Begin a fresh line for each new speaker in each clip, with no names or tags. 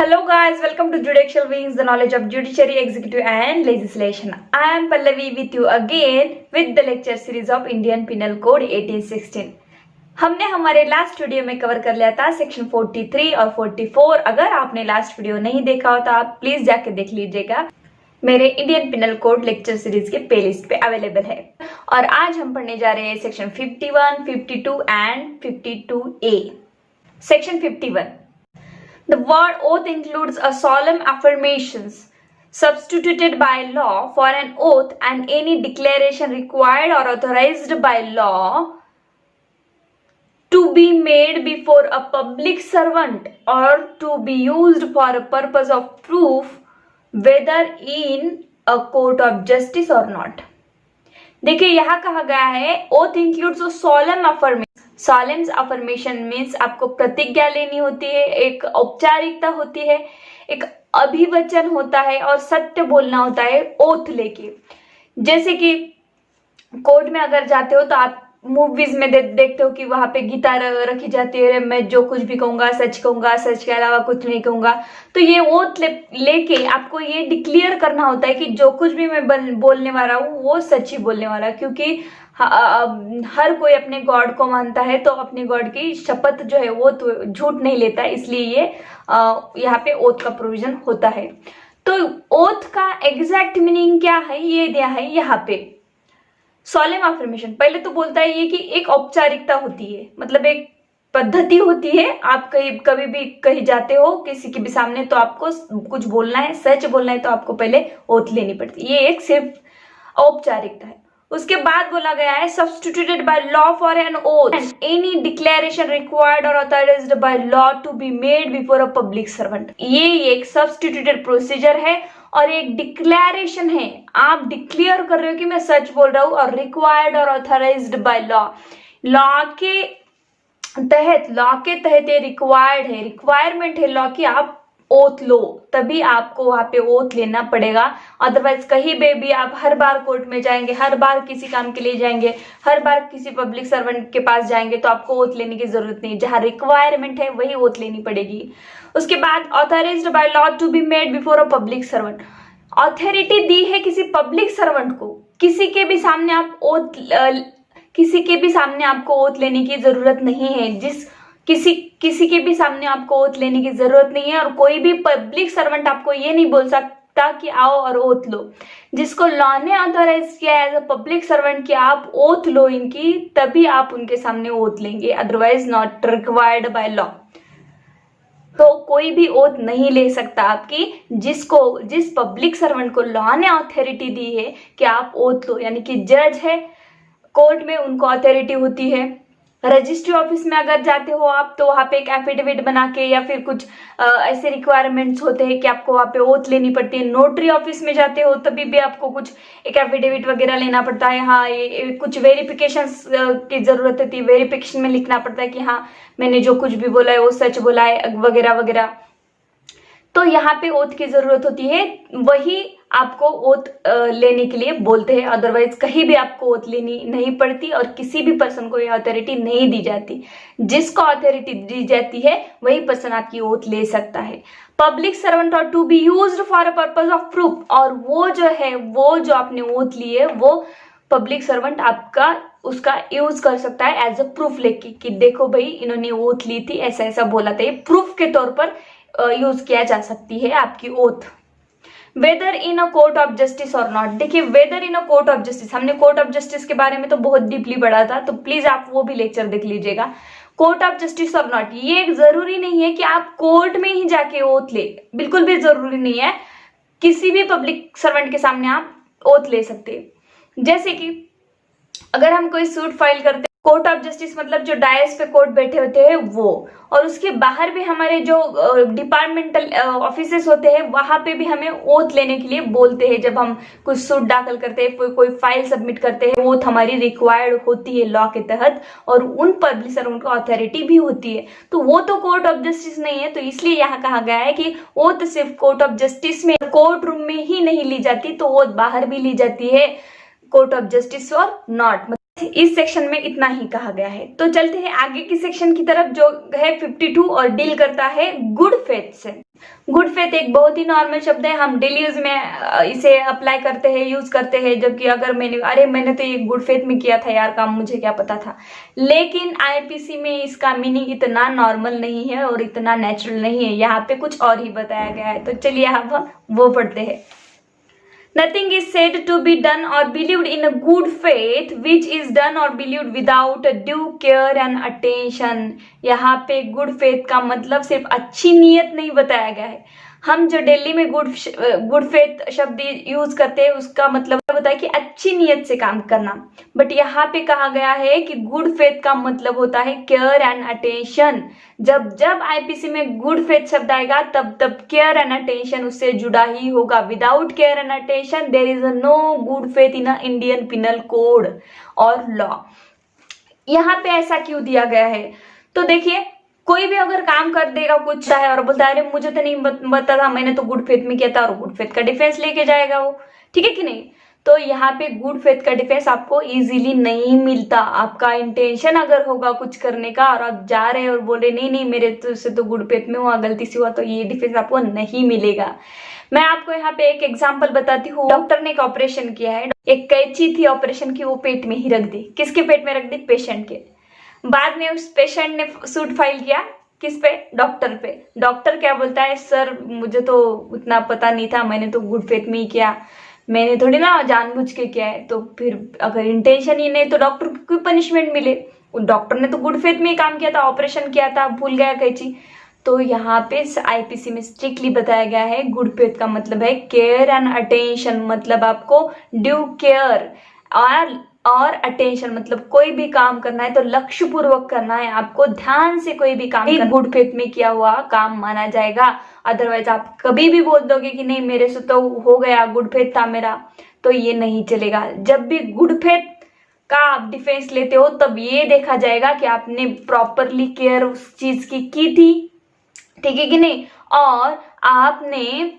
Hello guys, welcome to Judicial Wings, the knowledge of judiciary, executive and legislation. I am Pallavi with you again with the lecture series of Indian Penal Code 1816. हमने हमारे last video में cover कर लिया था section 43 और 44। अगर आपने last video नहीं देखा हो तो आप प्लीज जाके देख लीजिएगा, मेरे Indian penal code lecture series के प्लेलिस्ट पे अवेलेबल है। और आज हम पढ़ने जा रहे हैं section 51, 52 and 52A। Section 51, the word oath includes a solemn affirmations substituted by law for an oath and any declaration required or authorized by law to be made before a public servant or to be used for a purpose of proof whether in a court of justice or not। देखिए यहाँ कहा गया है oath includes a solemn affirmation। solemn affirmation means आपको प्रतिज्ञा लेनी होती है, एक औपचारिकता होती है, एक अभिवचन होता है और सत्य बोलना होता है ओथ लेके। जैसे कि कोर्ट में अगर जाते हो तो आप मूवीज में देखते हो कि वहां पे गीता रखी जाती है, मैं जो कुछ भी कहूंगा सच के अलावा कुछ नहीं कहूंगा। तो ये ओथ लेके आपको ये डिक्लेयर करना होता है कि जो कुछ भी मैं बोलने वाला हूँ वो सच ही बोलने वाला, क्योंकि हर कोई अपने गॉड को मानता है तो अपने गॉड की शपथ जो है वो तो झूठ नहीं लेता, इसलिए ये यहाँ पे ओथ का प्रोविजन होता है। तो ओथ का एग्जैक्ट मीनिंग क्या है ये दिया है यहाँ पे। सॉलेम अफर्मेशन पहले तो बोलता है ये कि एक औपचारिकता होती है, मतलब एक पद्धति होती है। आप कभी भी कहीं जाते हो किसी के भी सामने तो आपको कुछ बोलना है, सच बोलना है तो आपको पहले ओथ लेनी पड़ती है। ये एक सिर्फ औपचारिकता है। उसके बाद बोला गया है substituted by law for an oath and any declaration required or authorised by law to be made before a public servant. ये एक सब्स्टिट्यूटेड प्रोसीजर है और एक डिक्लेरेशन है। आप डिक्लेयर कर रहे हो कि मैं सच बोल रहा हूं, और required or authorised by law, law के तहत ये रिक्वायर्ड है, रिक्वायरमेंट है लॉ की आप ओथ लो, तभी आपको वहां पे ओथ लेना पड़ेगा। अदरवाइज कहीं भी आप हर बार कोर्ट में जाएंगे, हर बार किसी काम के लिए जाएंगे, हर बार किसी पब्लिक सर्वेंट के पास जाएंगे तो आपको ओथ लेने की जरूरत नहीं। जहां रिक्वायरमेंट है वही ओथ लेनी पड़ेगी। उसके बाद authorised by law to be made before a public servant, authority दी है किसी पब्लिक सर्वेंट को, किसी के भी सामने आपको ओथ लेने की जरूरत नहीं है। किसी के भी सामने आपको ओथ लेने की जरूरत नहीं है, और कोई भी पब्लिक सर्वेंट आपको ये नहीं बोल सकता कि आओ और ओथ लो। जिसको लॉ ने ऑथराइज किया एज अ पब्लिक सर्वेंट कि आप ओथ लो इनकी, तभी आप उनके सामने ओथ लेंगे, otherwise not required by law. तो कोई भी ओथ नहीं ले सकता आपकी जिस पब्लिक सर्वेंट को लॉ ने अथॉरिटी दी है कि आप ओथ लो, यानी कि जज है, कोर्ट में उनको अथॉरिटी होती है। रजिस्ट्री ऑफिस में अगर जाते हो आप तो वहां पे एक एफिडेविट बना के या फिर कुछ ऐसे रिक्वायरमेंट्स होते हैं कि आपको वहां पे ओथ लेनी पड़ती है। नोटरी ऑफिस में जाते हो तभी भी आपको कुछ एक एफिडेविट वगैरह लेना पड़ता है। हाँ, ये कुछ वेरिफिकेशन की जरूरत होती है, वेरिफिकेशन में लिखना पड़ता है कि हाँ मैंने जो कुछ भी बोला है वो सच बोला है वगैरह वगैरह। तो यहाँ पे ओथ की जरूरत होती है, वही आपको ओथ लेने के लिए बोलते हैं। अदरवाइज कहीं भी आपको ओथ लेनी नहीं पड़ती और किसी भी पर्सन को ये अथॉरिटी नहीं दी जाती। जिसको अथॉरिटी दी जाती है वही पर्सन आपकी ओथ ले सकता है। पब्लिक सर्वेंट और to be used for a purpose of proof, और वो जो आपने ओथ ली है वो पब्लिक सर्वेंट आपका उसका यूज कर सकता है एज अ प्रूफ लेके कि देखो भाई इन्होंने ओथ ली थी, ऐसा ऐसा बोला था। ये प्रूफ के तौर पर यूज किया जा सकती है आपकी oath. Whether in a court of justice और नॉट, देखिए whether in a court of justice, हमने कोर्ट ऑफ जस्टिस के बारे में तो बहुत डीपली पढ़ा था, तो प्लीज आप वो भी लेक्चर देख लीजिएगा। कोर्ट ऑफ जस्टिस और नॉट, ये जरूरी नहीं है कि आप कोर्ट में ही जाके ओथ ले, बिल्कुल भी जरूरी नहीं है। किसी भी पब्लिक सर्वेंट के सामने आप ओथ ले सकते हैं। जैसे कि अगर हम कोई सूट फाइल करते हैं, कोर्ट ऑफ जस्टिस मतलब जो डायस पे कोर्ट बैठे होते हैं वो, और उसके बाहर भी हमारे जो डिपार्टमेंटल ऑफिसेस होते हैं वहां पे भी हमें ओथ लेने के लिए बोलते हैं। जब हम कुछ सूट दाखिल करते हैं, कोई फाइल सबमिट करते हैं, ओथ हमारी रिक्वायर्ड होती है लॉ के तहत, और उन पब्लिशर उनको अथॉरिटी भी होती है। तो वो तो कोर्ट ऑफ जस्टिस नहीं है, तो इसलिए यहाँ कहा गया है कि ओथ सिर्फ कोर्ट ऑफ जस्टिस में, कोर्ट रूम में ही नहीं ली जाती, तो ओथ बाहर भी ली जाती है कोर्ट ऑफ जस्टिस और नॉट। इस सेक्शन में इतना ही कहा गया है। तो चलते हैं आगे की सेक्शन की तरफ जो है 52 और डील करता है गुड फेथ से। गुड फेथ एक बहुत ही नॉर्मल शब्द है, हम डेली यूज में इसे अप्लाई करते हैं, यूज करते हैं। जबकि अगर मैंने तो ये गुड फेथ में किया था यार काम, मुझे क्या पता था। लेकिन आईपीसी में इसका मीनिंग इतना नॉर्मल नहीं है और इतना नेचुरल नहीं है, यहाँ पे कुछ और ही बताया गया है। तो चलिए अब हम वो पढ़ते हैं। Nothing is said to be done or believed in a good faith which is done or believed without due care and attention। यहाँ पे गुड फेथ का मतलब सिर्फ अच्छी नीयत नहीं बताया गया है। हम जो दिल्ली में गुड फेथ शब्द यूज करते हैं उसका मतलब होता है कि अच्छी नीयत से काम करना। बट यहाँ पे कहा गया है कि गुड फेथ का मतलब होता है केयर एंड अटेंशन। जब आईपीसी में गुड फेथ शब्द आएगा तब केयर एंड अटेंशन उससे जुड़ा ही होगा। Without care and attention there is no good faith in Indian penal code और लॉ। यहाँ पे ऐसा क्यों दिया गया है? तो देखिए, कोई भी अगर काम कर देगा कुछ है और बोलता है अरे मुझे तो नहीं पता था, मैंने तो गुड फेथ में किया था, और गुड फेथ का डिफेंस लेके जाएगा वो, ठीक है कि नहीं। तो यहाँ पे गुड फेथ का डिफेंस आपको इजीली नहीं मिलता। आपका इंटेंशन अगर होगा कुछ करने का और आप जा रहे हैं और बोले नहीं मेरे से तो गुड फेथ में हुआ, गलती से हुआ, तो ये डिफेंस आपको नहीं मिलेगा। मैं आपको यहाँ पे एक एग्जाम्पल बताती हूँ। डॉक्टर ने एक ऑपरेशन किया है, एक कैंची थी ऑपरेशन की, वो पेट में ही रख दी। किसके पेट में रख दी? पेशेंट के। बाद में उस पेशेंट ने सूट फाइल किया किस पे? डॉक्टर पे। डॉक्टर क्या बोलता है, सर मुझे तो उतना पता नहीं था, मैंने तो गुड फेथ में ही किया, मैंने थोड़ी ना जानबूझ के किया है। तो फिर अगर इंटेंशन ही नहीं तो डॉक्टर को कोई पनिशमेंट मिले? डॉक्टर ने तो गुड फेथ में ही काम किया था, ऑपरेशन किया था, भूल गया कैंची। तो यहाँ पे आईपीसी में स्ट्रिक्टली बताया गया है गुड फेथ का मतलब है केयर एंड अटेंशन। मतलब आपको ड्यू केयर और अटेंशन, मतलब कोई भी काम करना है तो लक्ष्य पूर्वक करना है, आपको ध्यान से कोई भी काम करना, गुड फेथ में किया हुआ काम माना जाएगा। अदरवाइज आप कभी भी बोल दोगे कि नहीं मेरे से तो हो गया, गुड फेथ था मेरा, तो ये नहीं चलेगा। जब भी गुड फेथ का आप डिफेंस लेते हो तब ये देखा जाएगा कि आपने प्रॉपरली केयर उस चीज की थी, ठीक है कि नहीं, और आपने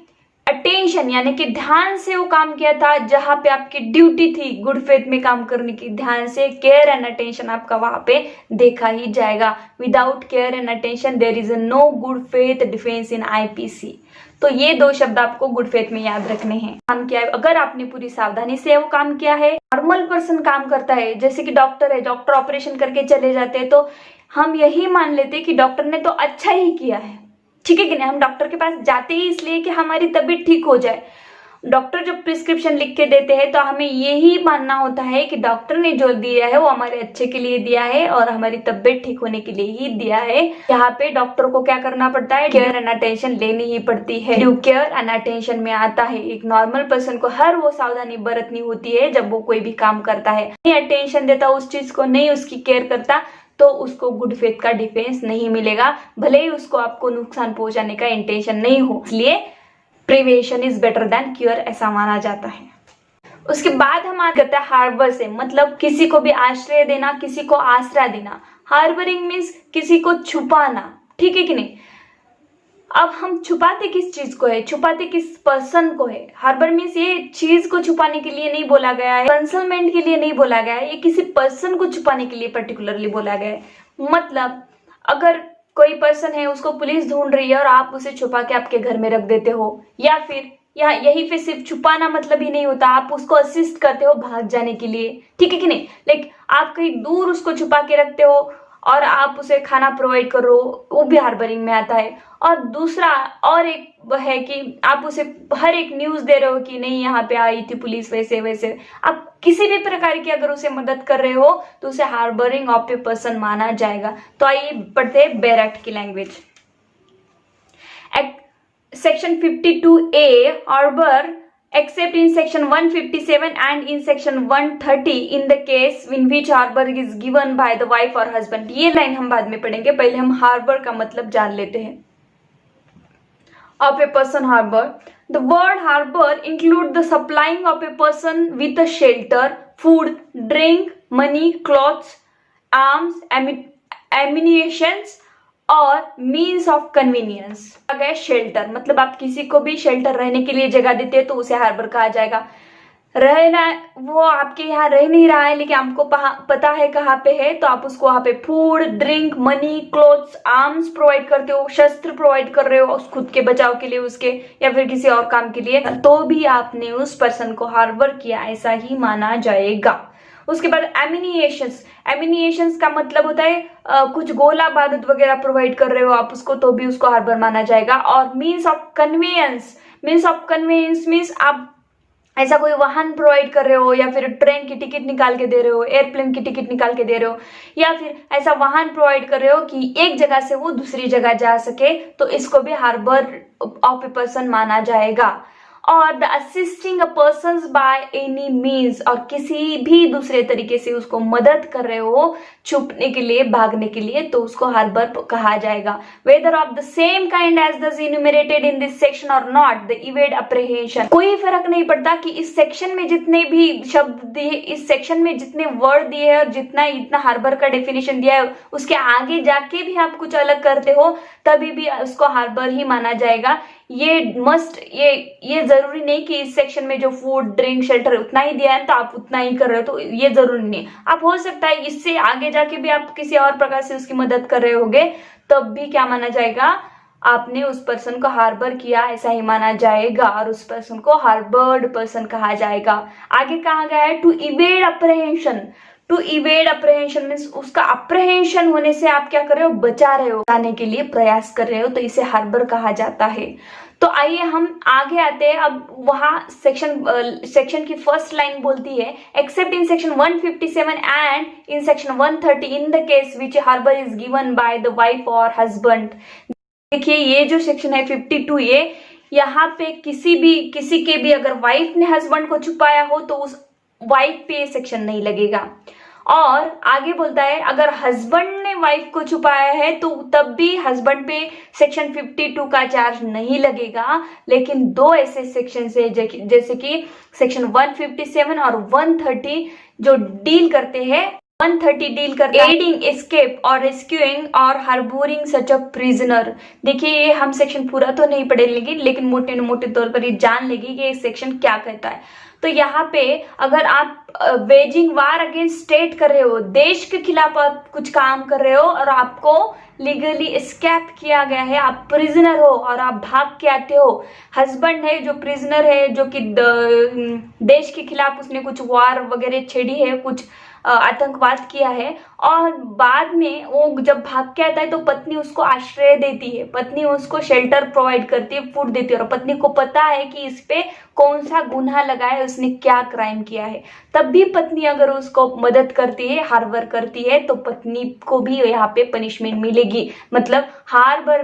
अटेंशन यानी कि ध्यान से वो काम किया था जहां पे आपकी ड्यूटी थी गुड फेथ में काम करने की। ध्यान से केयर एंड अटेंशन आपका वहां पे देखा ही जाएगा। Without care and attention there is no good faith defence in IPC. तो ये दो शब्द आपको गुड फेथ में याद रखने हैं। काम किया है, अगर आपने पूरी सावधानी से वो काम किया है, नॉर्मल पर्सन काम करता है, जैसे कि डॉक्टर है, डॉक्टर ऑपरेशन करके चले जाते हैं, तो हम यही मान लेते हैं कि डॉक्टर ने तो अच्छा ही किया है, ठीक है कि नहीं। हम डॉक्टर के पास जाते ही इसलिए कि हमारी तबीयत ठीक हो जाए। डॉक्टर जब प्रिस्क्रिप्शन लिख के देते हैं तो हमें यही मानना होता है कि डॉक्टर ने जो दिया है वो हमारे अच्छे के लिए दिया है और हमारी तबीयत ठीक होने के लिए ही दिया है। यहाँ पे डॉक्टर को क्या करना पड़ता है? केयर एंड अटेंशन लेनी ही पड़ती है। ड्यू केयर एंड अटेंशन में आता है एक नॉर्मल पर्सन को हर वो सावधानी बरतनी होती है जब वो कोई भी काम करता है। नहीं अटेंशन देता उस चीज को, नहीं उसकी केयर करता, तो उसको गुड फेथ का डिफेंस नहीं मिलेगा, भले ही उसको आपको नुकसान पहुंचाने का इंटेंशन नहीं हो। इसलिए prevention is better than cure ऐसा माना जाता है। उसके बाद हम आते हैं हार्बर से, मतलब किसी को भी आश्रय देना, किसी को आसरा देना। हार्बरिंग मीन्स किसी को छुपाना, ठीक है कि नहीं। अब हम छुपाते किस चीज को है? छुपाते किस पर्सन को है? हार्बर मीन्स ये चीज को छुपाने के लिए नहीं बोला गया है, कंसलमेंट के लिए नहीं बोला गया है, ये किसी पर्सन को छुपाने के लिए पर्टिकुलरली बोला गया है। मतलब अगर कोई पर्सन है, उसको पुलिस ढूंढ रही है और आप उसे छुपा के आपके घर में रख देते हो, या फिर यही पे सिर्फ छुपाना मतलब ही नहीं होता, आप उसको असिस्ट करते हो भाग जाने के लिए, ठीक है कि नहीं। लाइक आप कहीं दूर उसको छुपा के रखते हो और आप उसे खाना प्रोवाइड करो, वो भी हार्बरिंग में आता है। और दूसरा और एक है कि आप उसे हर एक न्यूज दे रहे हो कि नहीं यहाँ पे आई थी पुलिस, वैसे वैसे आप किसी भी प्रकार की अगर उसे मदद कर रहे हो तो उसे हार्बरिंग ऑफ ए पर्सन माना जाएगा। तो आइए पढ़ते हैं बेयर एक्ट की language. Section 52A harbour except in section 157 and in section 130 in the case in which harbor is given by the wife or husband। ये लाइन हम बाद में पढ़ेंगे, पहले हम हार्बर का मतलब जान लेते हैं। of a person harbor, the word harbor include the supplying of a person with a shelter, food, drink, money, clothes, arms, ammunitions और मीन्स ऑफ कन्वीनियंस। अगर शेल्टर मतलब आप किसी को भी शेल्टर रहने के लिए जगह देते हैं तो उसे हार्बर कहा जाएगा। रहना, वो आपके यहाँ रह नहीं रहा है लेकिन आपको पता है कहाँ पे है, तो आप उसको वहाँ पे food, drink, money, clothes, arms provide करते हो, शस्त्र प्रोवाइड कर रहे हो उस खुद के बचाव के लिए उसके, या फिर किसी और काम के लिए, तो भी आपने उस पर्सन को हार्बर किया ऐसा ही माना जाएगा। उसके बाद एमिनिएशंस का मतलब होता है कुछ गोला बारूद वगैरह प्रोवाइड कर रहे हो आप उसको, तो भी उसको हार्बर माना जाएगा। और मीन्स ऑफ कन्वेंस मीन्स आप ऐसा कोई वाहन प्रोवाइड कर रहे हो, या फिर ट्रेन की टिकट निकाल के दे रहे हो, एयरप्लेन की टिकट निकाल के दे रहे हो, या फिर ऐसा वाहन प्रोवाइड कर रहे हो कि एक जगह से वो दूसरी जगह जा सके, तो इसको भी हार्बर ऑफ ए पर्सन माना जाएगा। और the assisting a person by any means, और किसी भी दूसरे तरीके से उसको मदद कर रहे हो छुपने के लिए, भागने के लिए, तो उसको हार्बर कहा जाएगा। Whether of the same kind as the enumerated in this section और नॉट, द इवेड अप्रहेंशन। कोई फर्क नहीं पड़ता कि इस सेक्शन में जितने भी शब्द दिए, इस सेक्शन में जितने वर्ड दिए हैं और इतना हार्बर का डेफिनेशन दिया है, उसके आगे जाके भी आप कुछ अलग करते हो तभी भी उसको हार्बर ही माना जाएगा। ये जरूरी नहीं कि इस सेक्शन में जो फूड, ड्रिंक, शेल्टर उतना ही दिया है तो आप उतना ही कर रहे हो, तो ये जरूरी नहीं। आप हो सकता है इससे आगे जाके भी आप किसी और प्रकार से उसकी मदद कर रहे होगे, तब भी क्या माना जाएगा, आपने उस पर्सन को हार्बर किया ऐसा ही माना जाएगा, और उस पर्सन को हार्बर्ड पर्सन कहा जाएगा। आगे कहा गया है to evade apprehension. To evade apprehension means उसका अप्रहेंशन होने से आप क्या कर रहे हो, बचा रहे हो, बचाने के लिए प्रयास कर रहे हो, तो इसे हार्बर कहा जाता है। तो आइए हम आगे आते हैं। अब वहां सेक्शन की फर्स्ट लाइन बोलती है, except in section 157 and in section 130 in the case which harbour is given by the wife और हस्बैंड। देखिए ये जो सेक्शन है 52, ये यहाँ पे किसी के भी अगर वाइफ ने हस्बैंड को छुपाया हो तो उस वाइफ पे सेक्शन नहीं लगेगा। और आगे बोलता है अगर हस्बैंड ने वाइफ को छुपाया है तो तब भी हस्बैंड पे सेक्शन 52 का चार्ज नहीं लगेगा। लेकिन दो ऐसे सेक्शन है जैसे कि सेक्शन 157 और 130 जो डील करते हैं। 130 डील करता है एडिंग, एस्केप और रेस्क्यूइंग और हार्बोरिंग सच अ प्रिजनर। देखिए ये हम सेक्शन पूरा तो नहीं पढ़े लेकिन मोटे मोटे तौर पर ये जान लेगी कि ये सेक्शन क्या कहता है। तो यहाँ पे अगर आप वेजिंग वार अगेंस्ट स्टेट कर रहे हो, देश के खिलाफ आप कुछ काम कर रहे हो और आपको लीगली एस्केप किया गया है, आप प्रिजनर हो और आप भाग के आते हो, हस्बैंड है जो प्रिजनर है, जो कि देश के खिलाफ उसने कुछ वार वगैरह छेड़ी है, कुछ आतंकवाद किया है, और बाद में वो जब भाग के आता है तो पत्नी उसको आश्रय देती है, पत्नी उसको शेल्टर प्रोवाइड करती है, फूड देती है, और पत्नी को पता है कि इस पे कौन सा गुनाह लगा है, उसने क्या क्राइम किया है, तब भी पत्नी अगर उसको मदद करती है, हार्बर करती है, तो पत्नी को भी यहाँ पे पनिशमेंट मिलेगी। मतलब हार्बर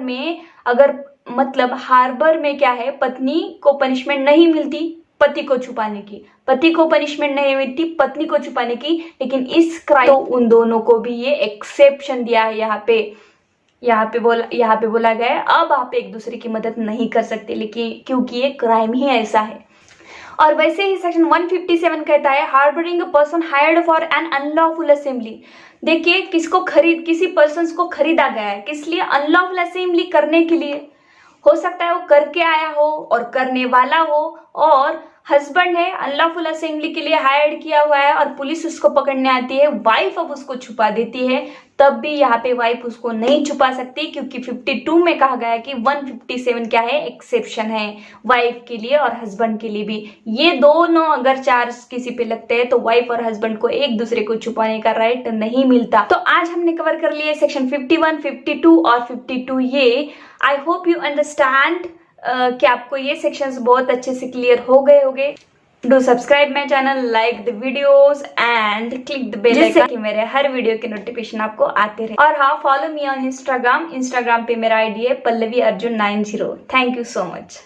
में क्या है, पत्नी को पनिशमेंट नहीं मिलती पति को छुपाने की, पति को पनिशमेंट नहीं मिलती पत्नी को छुपाने की, लेकिन इस क्राइम तो उन दोनों को भी ये एक्सेप्शन दिया है। यहाँ पे बोला गया है अब आप एक दूसरे की मदद नहीं कर सकते, लेकिन क्योंकि ये क्राइम ही ऐसा है। और वैसे ही सेक्शन 157 कहता है harbouring a person hired for an unlawful assembly. देखिए किसी पर्सन को खरीदा गया है, किस लिए, अनलॉफुल असेंबली करने के लिए। हो सकता है वो करके आया हो और करने वाला हो, और हस्बैंड है अनलॉफुल असेंबली के लिए हायर्ड किया हुआ है और पुलिस उसको पकड़ने आती है, वाइफ अब उसको छुपा देती है, तब भी यहाँ पे वाइफ उसको नहीं छुपा सकती, क्योंकि 52 में कहा गया है कि 157 क्या है, एक्सेप्शन है वाइफ के लिए और हस्बैंड के लिए भी। ये दोनों अगर चार्ज किसी पे लगते हैं तो वाइफ और हस्बैंड को एक दूसरे को छुपाने का राइट नहीं मिलता। तो आज हमने कवर कर लिया सेक्शन 51, 52 और 52 ये। आई होप यू अंडरस्टैंड कि आपको ये सेक्शंस बहुत अच्छे से क्लियर हो गए होंगे। Do subscribe my channel, like the videos and click the bell icon कि मेरे हर वीडियो के नोटिफिकेशन आपको आते रहे। और हाँ, फॉलो मी ऑन इंस्टाग्राम पे मेरा आईडी है Pallavi Arjun 90। Thank you so much.